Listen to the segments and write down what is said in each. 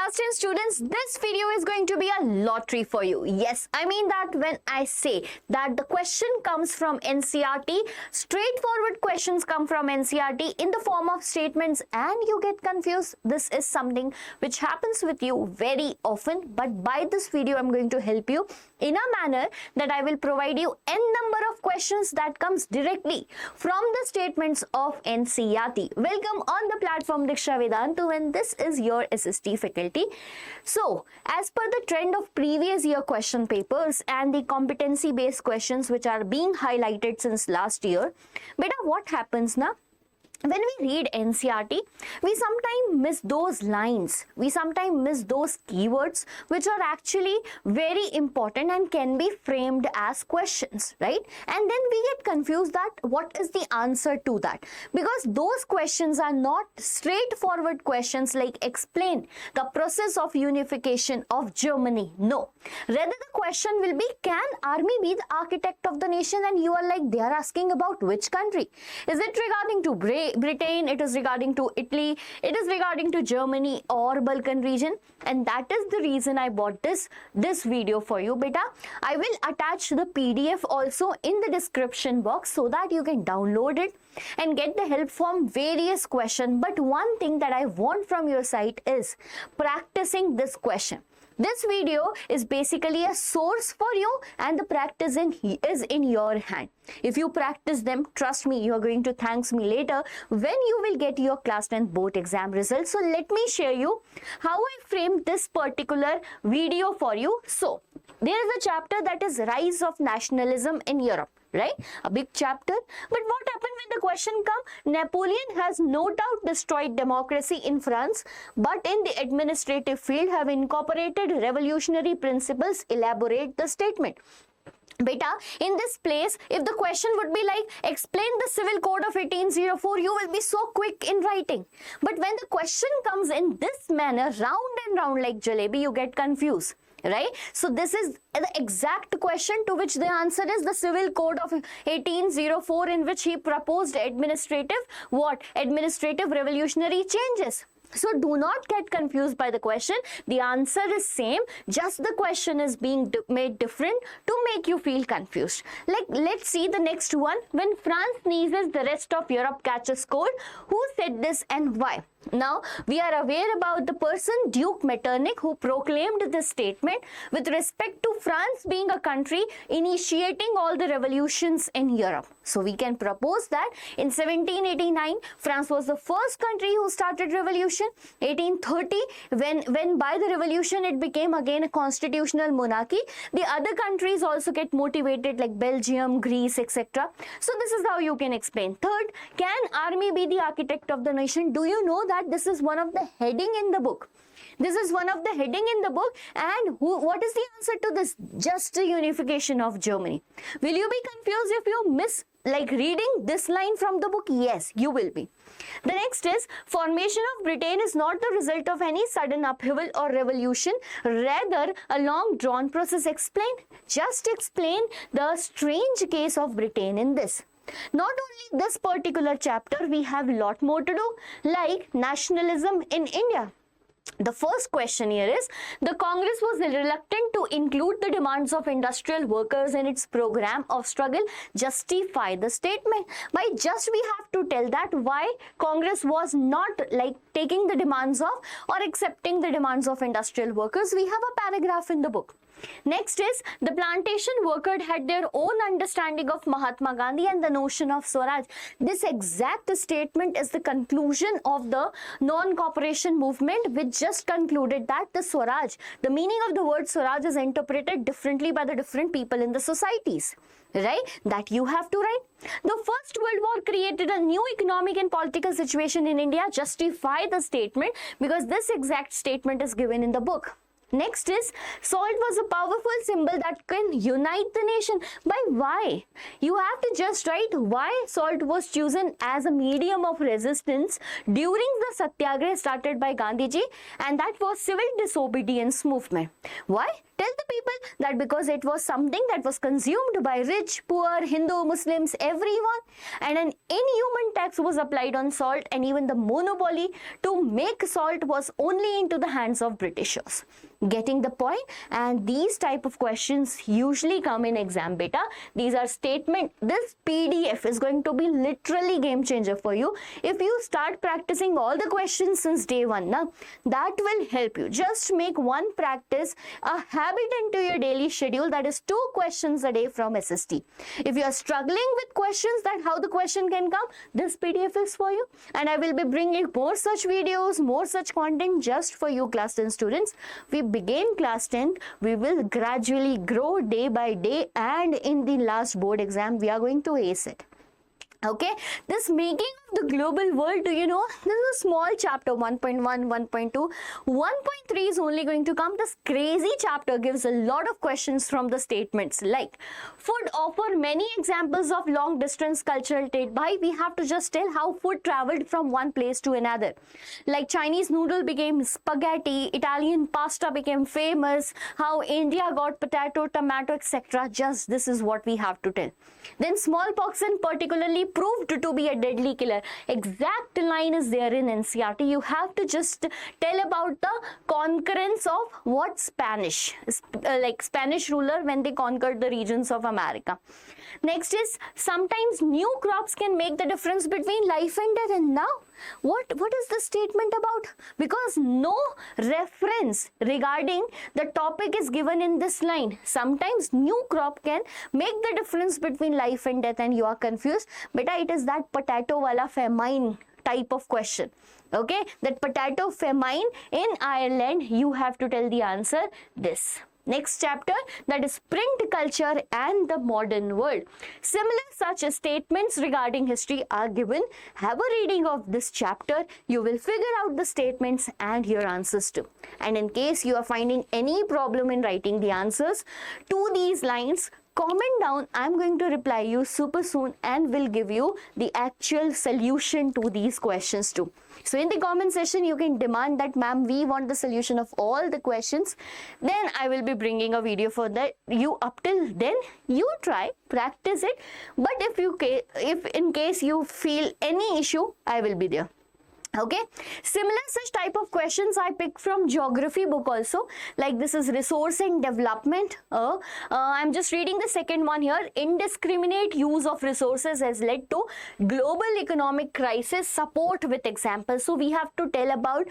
Class 10 students, this video is going to be a lottery for you. Yes, I mean that when I say that the question comes from NCERT, straightforward questions come from NCERT in the form of statements and you get confused. This is something which happens with you very often, but by this video I'm going to help you in a manner that I will provide you n number of questions that comes directly from the statements of NCERT. Welcome on the platform Deeksha Vedantu, and this is your SST faculty. So, as per the trend of previous year question papers and the competency based questions which are being highlighted since last year, beta, what happens now? When we read NCERT, we sometimes miss those lines, we sometimes miss those keywords which are actually very important and can be framed as questions, right? And then we get confused that what is the answer to that, because those questions are not straightforward questions like explain the process of unification of Germany. No, rather the question will be, can army be the architect of the nation? And you are like, they are asking about which country? Is it regarding to Britain, it is regarding to Italy, it is regarding to Germany or Balkan region? And that is the reason I bought this video for you, beta. I will attach the PDF also in the description box so that you can download it and get the help from various questions. But one thing that I want from your side is practicing this question. This video is basically a source for you and the practice is in your hand. If you practice them, trust me, you are going to thank me later when you will get your class 10 board exam results. So let me share you how I framed this particular video for you. So there is a chapter that is Rise of Nationalism in Europe. Right? A big chapter. But what happened when the question come? Napoleon has no doubt destroyed democracy in France, but in the administrative field have incorporated revolutionary principles. Elaborate the statement. Beta, in this place, if the question would be like, explain the civil code of 1804, you will be so quick in writing. But when the question comes in this manner, round and round like jalebi, you get confused. Right? So this is the exact question to which the answer is the civil code of 1804, in which he proposed administrative revolutionary changes. So do not get confused by the question. The answer is same, just the question is being made different to make you feel confused. Like, let's see the next one. When France sneezes, the rest of Europe catches cold. Who said this and why? Now, we are aware about the person Duke Metternich who proclaimed this statement with respect to France being a country initiating all the revolutions in Europe. So, we can propose that in 1789, France was the first country who started revolution. 1830, when by the revolution it became again a constitutional monarchy, the other countries also get motivated like Belgium, Greece, etc. So, this is how you can explain. Third, can army be the architect of the nation? Do you know that this is one of the heading in the book? This is one of the heading in the book, and what is the answer to this? Just the unification of Germany. Will you be confused if you miss like reading this line from the book? Yes, you will be. The next is, formation of Britain is not the result of any sudden upheaval or revolution, rather a long drawn process. Explain. Just explain the strange case of Britain in this. Not only this particular chapter, we have a lot more to do, like nationalism in India. The first question here is, the Congress was reluctant to include the demands of industrial workers in its program of struggle. Justify the statement. By just we have to tell that why Congress was not like taking the demands of or accepting the demands of industrial workers. We have a paragraph in the book. Next is, the plantation workers had their own understanding of Mahatma Gandhi and the notion of Swaraj. This exact statement is the conclusion of the non-cooperation movement, which just concluded that the Swaraj, the meaning of the word Swaraj is interpreted differently by the different people in the societies. Right? That you have to write. The First World War created a new economic and political situation in India. Justify the statement, because this exact statement is given in the book. Next is, salt was a powerful symbol that can unite the nation. By why? You have to just write why salt was chosen as a medium of resistance during the satyagraha started by Gandhiji, and that was civil disobedience movement. Why? tell the people that because it was something that was consumed by rich, poor, Hindu, Muslims, everyone, and an inhuman tax was applied on salt, and even the monopoly to make salt was only into the hands of Britishers. Getting the point? And these type of questions usually come in exam, beta. These are statement. This PDF is going to be literally game changer for you. If you start practicing all the questions since day one, now that will help you. Just make one practice a habit into your daily schedule, that is 2 questions a day from SST. If you are struggling with questions, that how the question can come, this PDF is for you, and I will be bringing more such videos, more such content just for you class 10 students. We begin class 10, we will gradually grow day by day, and in the last board exam we are going to ace it. Okay, this making of the global world, do you know, this is a small chapter, 1.1, 1.2, 1.3 is only going to come. This crazy chapter gives a lot of questions from the statements like, food offer many examples of long distance cultural trade. By we have to just tell how food traveled from one place to another. Like Chinese noodle became spaghetti, Italian pasta became famous, how India got potato, tomato, etc. Just this is what we have to tell. Then smallpox in particularly proved to be a deadly killer. Exact line is there in NCERT. You have to just tell about the concurrence of what Spanish, like Spanish ruler when they conquered the regions of America. Next is sometimes new crops can make the difference between life and death. And now what is the statement about? Because no reference regarding the topic is given in this line. Sometimes new crop can make the difference between life and death, and you are confused. Beta, it is that potato wala famine type of question. Okay, that potato famine in Ireland, you have to tell the answer this. Next chapter, that is print culture and the modern world. Similar such statements regarding history are given. Have a reading of this chapter. You will figure out the statements and your answers too. And in case you are finding any problem in writing the answers to these lines, comment down. I'm going to reply you super soon and will give you the actual solution to these questions too. So in the comment section, you can demand that, ma'am, we want the solution of all the questions. Then I will be bringing a video for that. You up till then, you try, practice it. But if in case you feel any issue, I will be there. Okay, similar such type of questions I picked from geography book also, like this is resource and development. I'm just reading the second one here. Indiscriminate use of resources has led to global economic crisis, support with examples. So we have to tell about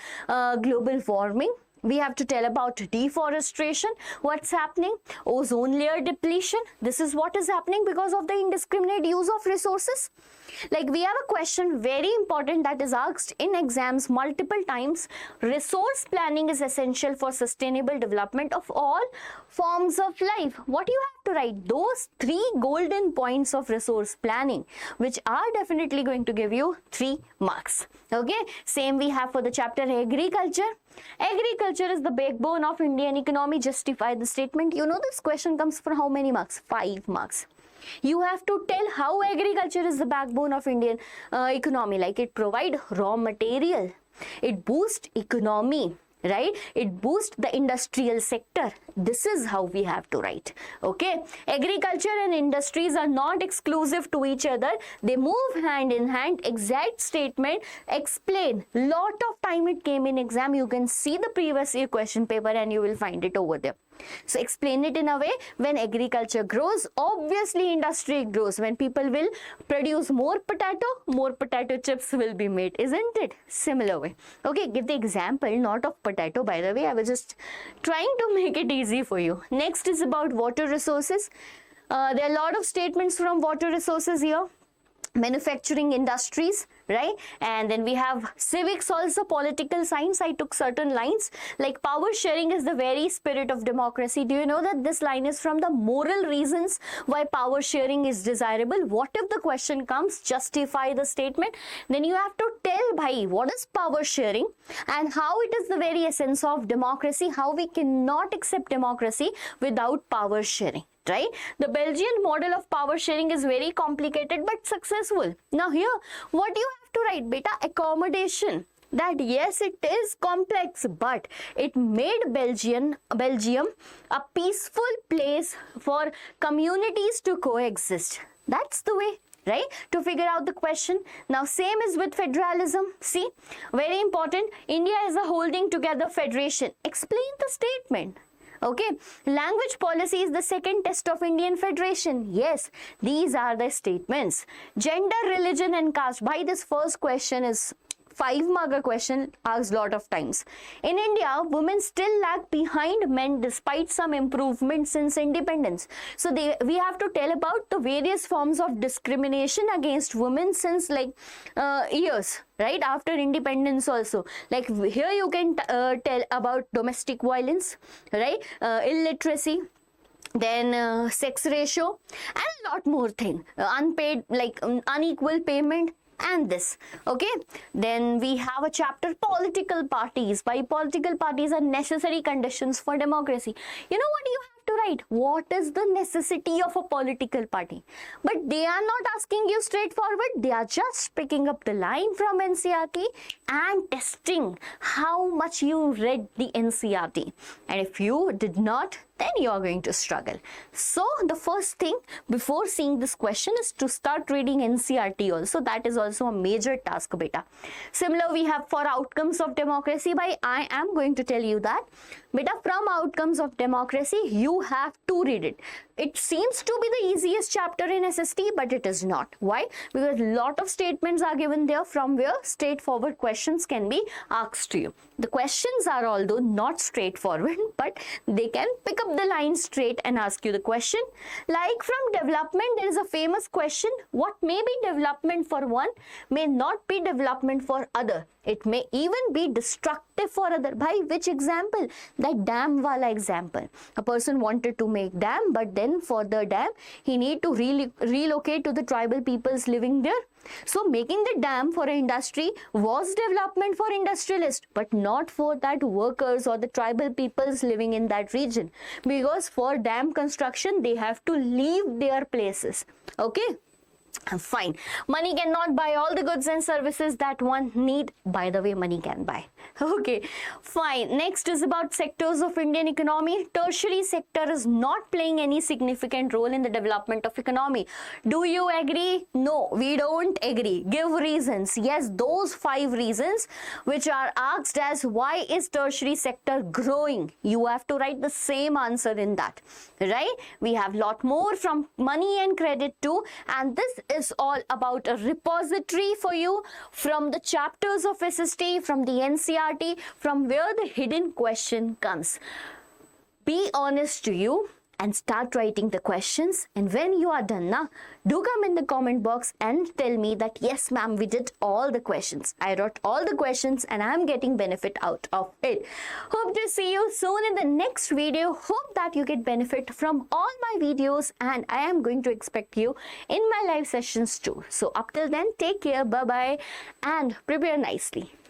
global warming. We have to tell about deforestation, what's happening, ozone layer depletion. This is what is happening because of the indiscriminate use of resources. Like we have a question very important that is asked in exams multiple times. Resource planning is essential for sustainable development of all forms of life. What you have to write? Those 3 golden points of resource planning, which are definitely going to give you 3 marks. Okay, same we have for the chapter agriculture. Agriculture is the backbone of Indian economy. Justify the statement. You know this question comes for how many marks? 5 marks. You have to tell how agriculture is the backbone of Indian economy. Like it provide raw material, it boosts economy, right? It boosts the industrial sector. This is how we have to write. Okay, agriculture and industries are not exclusive to each other. They move hand in hand. Exact statement, explain. Lot of time it came in exam. You can see the previous year question paper and you will find it over there. So explain it in a way, when agriculture grows, obviously industry grows. When people will produce more potato chips will be made, isn't it? Similar way. Okay, give the example, not of potato, by the way. I was just trying to make it easy for you. Next is about water resources. There are a lot of statements from water resources here. Manufacturing industries, right? And then we have civics also, political science. I took certain lines like power sharing is the very spirit of democracy. Do you know that this line is from the moral reasons why power sharing is desirable? What if the question comes, justify the statement? Then you have to tell bhai what is power sharing and how it is the very essence of democracy, how we cannot accept democracy without power sharing. Right? The Belgian model of power sharing is very complicated but successful. Now here, what you have to write, beta? Accommodation. that yes, it is complex, but it made Belgium a peaceful place for communities to coexist. That's the way, right, to figure out the question. Now same is with federalism. See, very important, India is a holding together federation. Explain the statement. Okay, language policy is the second test of Indian Federation. Yes, these are the statements. Gender, religion and caste. By this first question is 5-marker question asked lot of times. In India, women still lag behind men despite some improvement since independence. So we have to tell about the various forms of discrimination against women since like years, right, after independence also. Like here you can tell about domestic violence, right, illiteracy, then sex ratio and a lot more thing, unpaid, like unequal payment, and this. Okay, then we have a chapter, political parties. Why political parties are necessary conditions for democracy. You know what you have to write? What is the necessity of a political party? But they are not asking you straightforward. They are just picking up the line from NCERT and testing how much you read the NCERT. And if you did not, then you are going to struggle. So the first thing before seeing this question is to start reading NCERT also. That is also a major task, beta. Similar we have for outcomes of democracy. By I am going to tell you that, beta, from outcomes of democracy you have to read it. It seems to be the easiest chapter in SST, but it is not. Why? Because a lot of statements are given there from where straightforward questions can be asked to you. The questions are although not straightforward, but they can pick up the line straight and ask you the question. Like from development, there is a famous question, what may be development for one may not be development for other. It may even be destructive for other. By which example? That dam wala example. A person wanted to make dam, but then for the dam, he need to relocate to the tribal peoples living there. So making the dam for an industry was development for industrialists, but not for that workers or the tribal peoples living in that region. Because for dam construction, they have to leave their places. Okay. Fine. Money cannot buy all the goods and services that one need. By the way, money can buy. Okay, fine. Next is about sectors of Indian economy. Tertiary sector is not playing any significant role in the development of economy. Do you agree? No, we don't agree. Give reasons. Yes, those 5 reasons which are asked as why is tertiary sector growing? You have to write the same answer in that, right? We have lot more from money and credit too, and this is all about a repository for you from the chapters of SST, from the NCERT, from where the hidden question comes. Be honest to you and start writing the questions, and when you are done now, do come in the comment box and tell me that yes ma'am, we did all the questions. I wrote all the questions and I am getting benefit out of it. Hope to see you soon in the next video. Hope that you get benefit from all my videos, and I am going to expect you in my live sessions too. So up till then, take care, bye bye, and prepare nicely.